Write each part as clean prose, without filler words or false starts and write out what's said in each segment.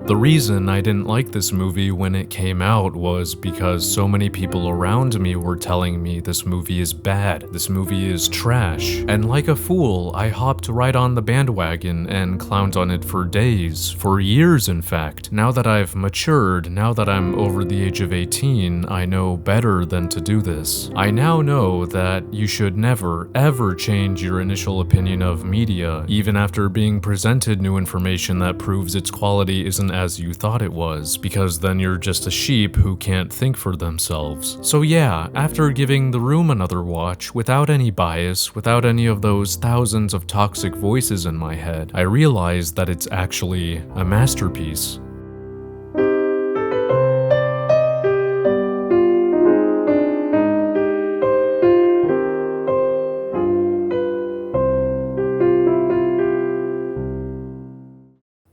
The reason I didn't like this movie when it came out was because so many people around me were telling me this movie is bad, this movie is trash, and like a fool, I hopped right on the bandwagon and clowned on it for days, for years in fact. Now that I've matured, now that I'm over the age of 18, I know better than to do this. I now know that you should never, ever change your initial opinion of media, even after being presented new information that proves its quality isn't as you thought it was, because then you're just a sheep who can't think for themselves. So yeah, after giving The Room another watch, without any bias, without any of those thousands of toxic voices in my head, I realized that it's actually a masterpiece.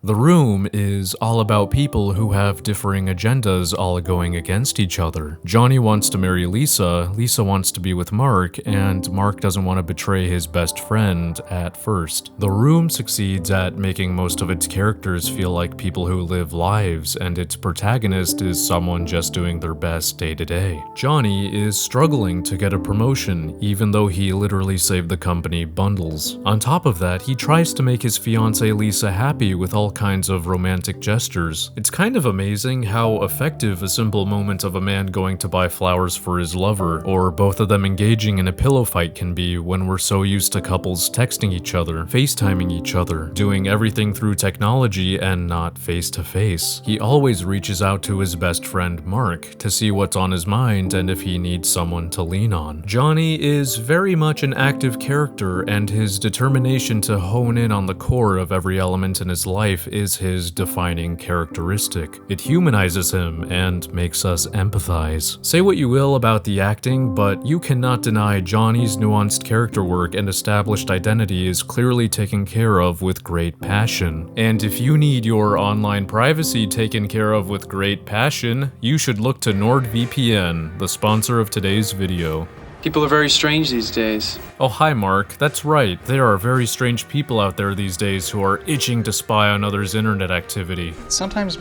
The Room is all about people who have differing agendas all going against each other. Johnny wants to marry Lisa, Lisa wants to be with Mark, and Mark doesn't want to betray his best friend at first. The Room succeeds at making most of its characters feel like people who live lives, and its protagonist is someone just doing their best day to day. Johnny is struggling to get a promotion, even though he literally saved the company bundles. On top of that, he tries to make his fiancée Lisa happy with all kinds of romantic gestures. It's kind of amazing how effective a simple moment of a man going to buy flowers for his lover, or both of them engaging in a pillow fight can be when we're so used to couples texting each other, FaceTiming each other, doing everything through technology and not face to face. He always reaches out to his best friend Mark to see what's on his mind and if he needs someone to lean on. Johnny is very much an active character, and his determination to hone in on the core of every element in his life is his defining characteristic. It humanizes him and makes us empathize. Say what you will about the acting, but you cannot deny Johnny's nuanced character work and established identity is clearly taken care of with great passion. And if you need your online privacy taken care of with great passion, you should look to NordVPN, the sponsor of today's video. People are very strange these days. Oh, hi, Mark. That's right. There are very strange people out there these days who are itching to spy on others' internet activity. Sometimes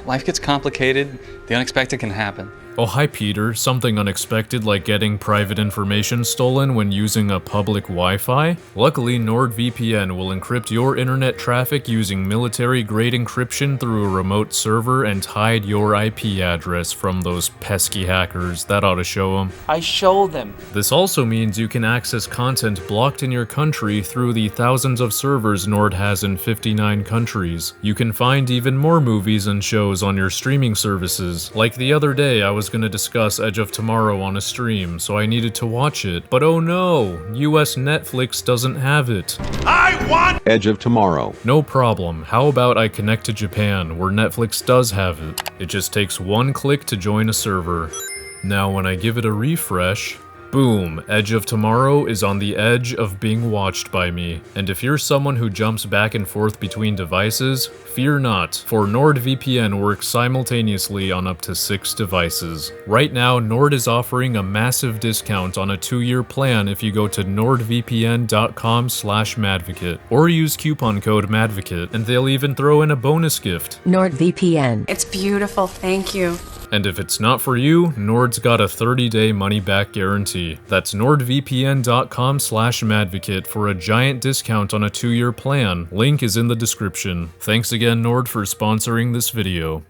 life gets complicated. The unexpected can happen. Oh, hi, Peter. Something unexpected like getting private information stolen when using a public Wi-Fi? Luckily, NordVPN will encrypt your internet traffic using military-grade encryption through a remote server and hide your IP address from those pesky hackers. That ought to show them. I showed them. This also means you can access content blocked in your country through the thousands of servers Nord has in 59 countries. You can find even more movies and shows on your streaming services. Like the other day, I was going to discuss Edge of Tomorrow on a stream, so I needed to watch it. But oh no, US Netflix doesn't have it. I want Edge of Tomorrow. No problem. How about I connect to Japan, where Netflix does have it? It just takes one click to join a server. Now when I give it a refresh, boom, Edge of Tomorrow is on the edge of being watched by me. And if you're someone who jumps back and forth between devices, fear not, for NordVPN works simultaneously on up to 6 devices. Right now, Nord is offering a massive discount on a 2-year plan if you go to nordvpn.com/Madvocate, or use coupon code Madvocate, and they'll even throw in a bonus gift. NordVPN. It's beautiful, thank you. And if it's not for you, Nord's got a 30-day money-back guarantee. That's nordvpn.com/Madvocate for a giant discount on a 2-year plan. Link is in the description. Thanks again, Nord, for sponsoring this video.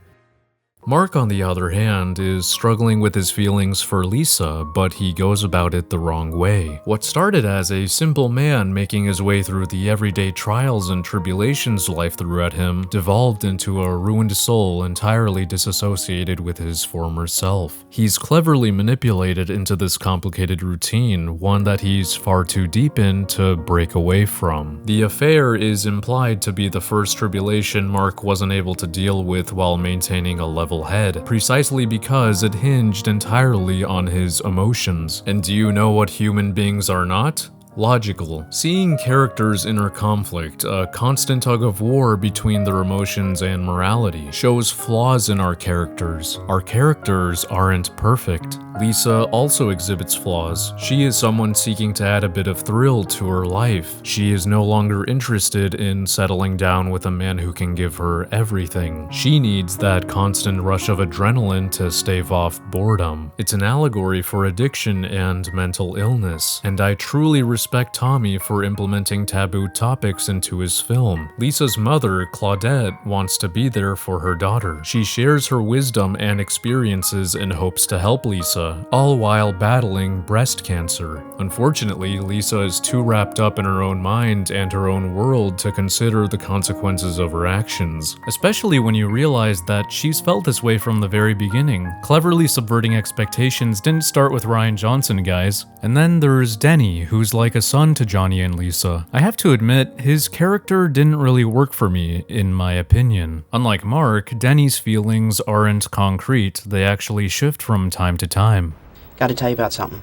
Mark, on the other hand, is struggling with his feelings for Lisa, but he goes about it the wrong way. What started as a simple man making his way through the everyday trials and tribulations life threw at him devolved into a ruined soul entirely disassociated with his former self. He's cleverly manipulated into this complicated routine, one that he's far too deep in to break away from. The affair is implied to be the first tribulation Mark wasn't able to deal with while maintaining a level head, precisely because it hinged entirely on his emotions. And do you know what human beings are not? Logical. Seeing characters' inner conflict, a constant tug of war between their emotions and morality, shows flaws in our characters. Our characters aren't perfect. Lisa also exhibits flaws. She is someone seeking to add a bit of thrill to her life. She is no longer interested in settling down with a man who can give her everything. She needs that constant rush of adrenaline to stave off boredom. It's an allegory for addiction and mental illness, and I truly respect Tommy for implementing taboo topics into his film. Lisa's mother, Claudette, wants to be there for her daughter. She shares her wisdom and experiences in hopes to help Lisa, all while battling breast cancer. Unfortunately, Lisa is too wrapped up in her own mind and her own world to consider the consequences of her actions, especially when you realize that she's felt this way from the very beginning. Cleverly subverting expectations didn't start with Rian Johnson, guys. And then there's Denny, who's like a son to Johnny and Lisa. I have to admit, his character didn't really work for me, in my opinion. Unlike Mark, Denny's feelings aren't concrete, they actually shift from time to time. Gotta tell you about something.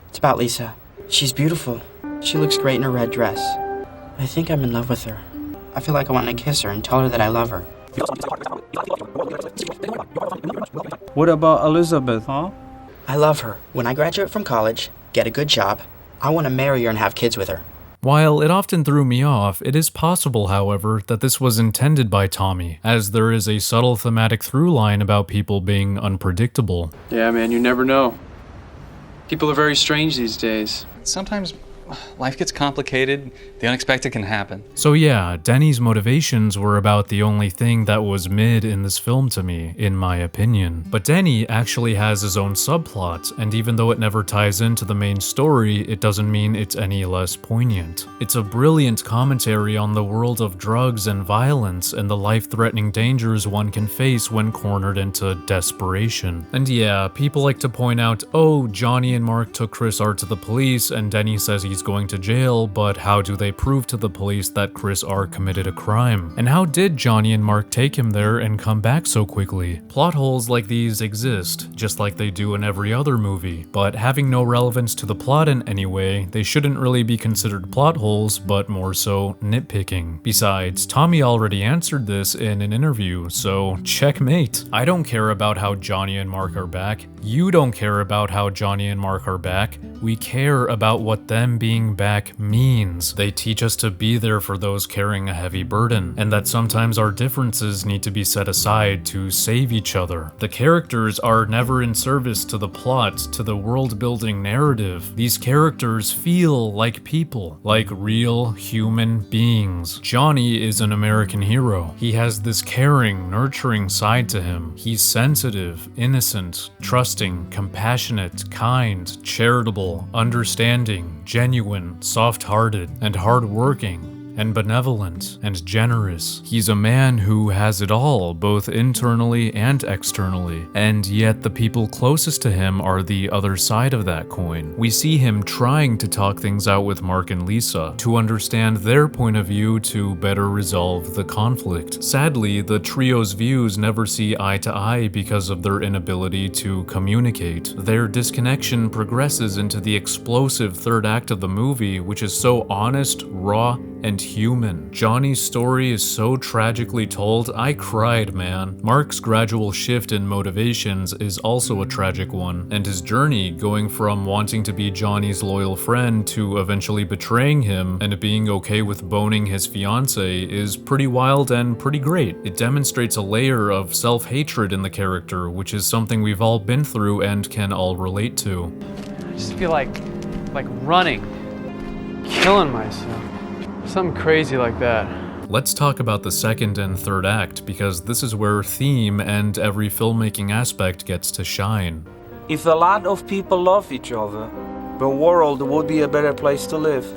It's about Lisa. She's beautiful. She looks great in her red dress. I think I'm in love with her. I feel like I want to kiss her and tell her that I love her. What about Elizabeth, huh? I love her. When I graduate from college, get a good job, I want to marry her and have kids with her. While it often threw me off, it is possible, however, that this was intended by Tommy, as there is a subtle thematic through line about people being unpredictable. Yeah, man, you never know. People are very strange these days. Sometimes life gets complicated, the unexpected can happen. So yeah, Denny's motivations were about the only thing that was mid in this film to me, in my opinion. But Denny actually has his own subplot, and even though it never ties into the main story, it doesn't mean it's any less poignant. It's a brilliant commentary on the world of drugs and violence and the life-threatening dangers one can face when cornered into desperation. And yeah, people like to point out, oh, Johnny and Mark took Chris R to the police and Denny says he's going to jail, but how do they prove to the police that Chris R committed a crime? And how did Johnny and Mark take him there and come back so quickly? Plot holes like these exist, just like they do in every other movie, but having no relevance to the plot in any way, they shouldn't really be considered plot holes, but more so nitpicking. Besides, Tommy already answered this in an interview, so checkmate. I don't care about how Johnny and Mark are back. You don't care about how Johnny and Mark are back. We care about what them being back means. They teach us to be there for those carrying a heavy burden, and that sometimes our differences need to be set aside to save each other. The characters are never in service to the plot, to the world-building narrative. These characters feel like people, like real human beings. Johnny is an American hero. He has this caring, nurturing side to him. He's sensitive, innocent, trusting, compassionate, kind, charitable, understanding, genuine, soft-hearted, and hard-working, and benevolent, and generous. He's a man who has it all, both internally and externally, and yet the people closest to him are the other side of that coin. We see him trying to talk things out with Mark and Lisa, to understand their point of view to better resolve the conflict. Sadly, the trio's views never see eye to eye because of their inability to communicate. Their disconnection progresses into the explosive third act of the movie, which is so honest, raw, and human. Johnny's story is so tragically told, I cried, man. Mark's gradual shift in motivations is also a tragic one, and his journey, going from wanting to be Johnny's loyal friend to eventually betraying him and being okay with boning his fiancée, is pretty wild and pretty great. It demonstrates a layer of self-hatred in the character, which is something we've all been through and can all relate to. I just feel like running, killing myself. Something crazy like that. Let's talk about the second and third act, because this is where theme and every filmmaking aspect gets to shine. If a lot of people love each other, the world would be a better place to live.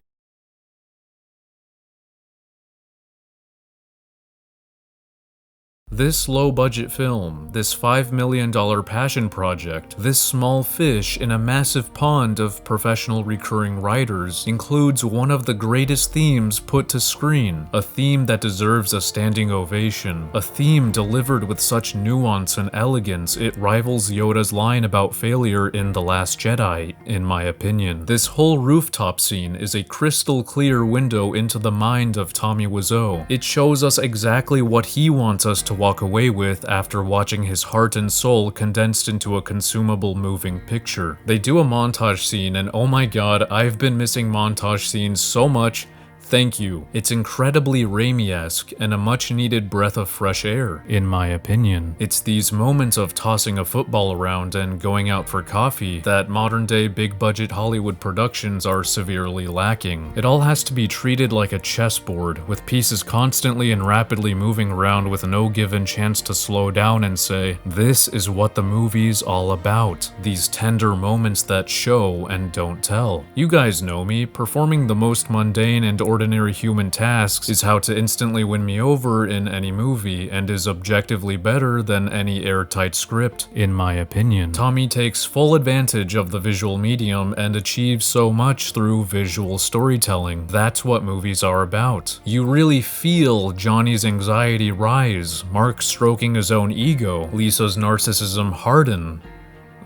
This low-budget film, this $5 million passion project, this small fish in a massive pond of professional recurring writers, includes one of the greatest themes put to screen, a theme that deserves a standing ovation, a theme delivered with such nuance and elegance it rivals Yoda's line about failure in The Last Jedi, in my opinion. This whole rooftop scene is a crystal clear window into the mind of Tommy Wiseau. It shows us exactly what he wants us to walk away with after watching his heart and soul condensed into a consumable moving picture. They do a montage scene, and oh my god, I've been missing montage scenes so much. Thank you. It's incredibly Raimi-esque and a much-needed breath of fresh air, in my opinion. It's these moments of tossing a football around and going out for coffee that modern-day big-budget Hollywood productions are severely lacking. It all has to be treated like a chessboard, with pieces constantly and rapidly moving around with no given chance to slow down and say, this is what the movie's all about. These tender moments that show and don't tell. You guys know me, performing the most mundane and ordinary human tasks is how to instantly win me over in any movie, and is objectively better than any airtight script, in my opinion. Tommy takes full advantage of the visual medium and achieves so much through visual storytelling. That's what movies are about. You really feel Johnny's anxiety rise, Mark stroking his own ego, Lisa's narcissism harden,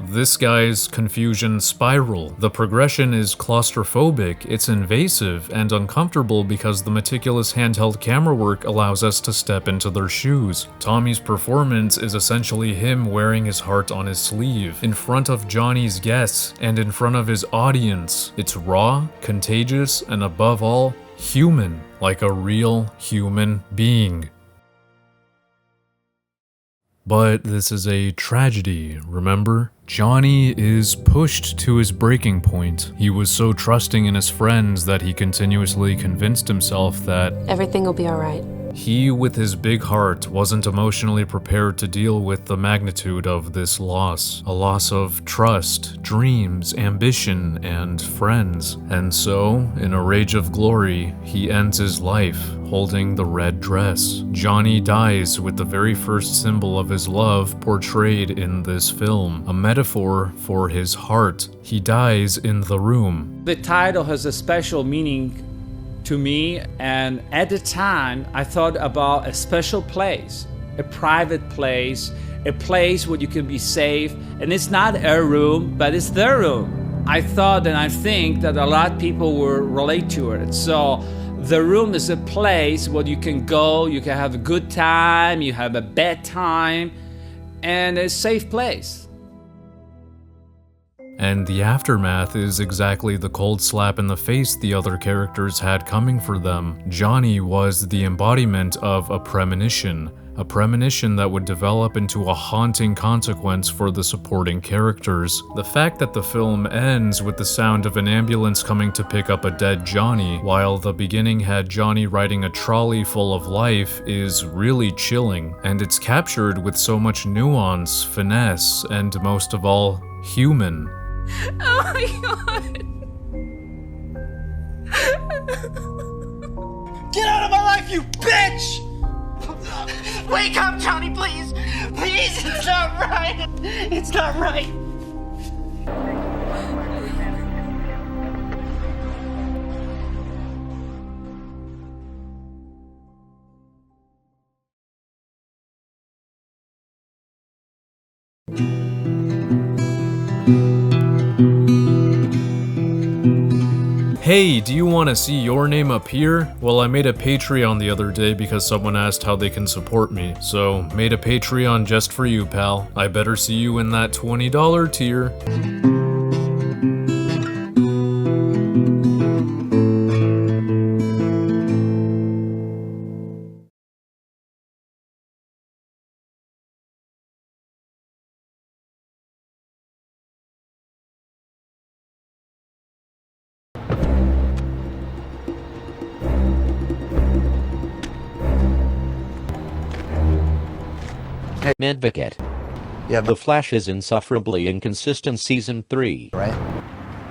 this guy's confusion spiral. The progression is claustrophobic, it's invasive and uncomfortable because the meticulous handheld camera work allows us to step into their shoes. Tommy's performance is essentially him wearing his heart on his sleeve, in front of Johnny's guests and in front of his audience. It's raw, contagious, and above all, human, like a real human being. But this is a tragedy, remember? Johnny is pushed to his breaking point. He was so trusting in his friends that he continuously convinced himself that Everything will be alright. he, with his big heart, wasn't emotionally prepared to deal with the magnitude of this loss. A loss of trust, dreams, ambition, and friends. And so, in a rage of glory, he ends his life holding the red dress. Johnny dies with the very first symbol of his love portrayed in this film, a metaphor for his heart. He dies in the room. The title has a special meaning to me, and at the time I thought about a special place, a private place, a place where you can be safe, and it's not a room, but it's their room. I thought and I think that a lot of people will relate to it. So the room is a place where you can go, you can have a good time, you have a bedtime, and a safe place. And the aftermath is exactly the cold slap in the face the other characters had coming for them. Johnny was the embodiment of a premonition that would develop into a haunting consequence for the supporting characters. The fact that the film ends with the sound of an ambulance coming to pick up a dead Johnny, while the beginning had Johnny riding a trolley full of life, is really chilling, and it's captured with so much nuance, finesse, and most of all, human. Oh my god. Get out of my life, you bitch! Wake up, Johnny, please! Please, it's not right! It's not right! Hey, do you want to see your name up here? Well, I made a Patreon the other day because someone asked how they can support me. So, made a Patreon just for you, pal. I better see you in that $20 tier. Madvocate. Yeah, The Flash is insufferably inconsistent season 3. Right?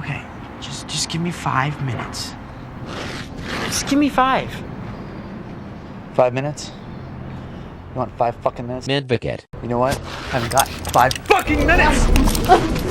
Okay, just give me 5 minutes. Just give me 5. 5 minutes? You want 5 fucking minutes? Madvocate. You know what? I haven't got 5 fucking minutes!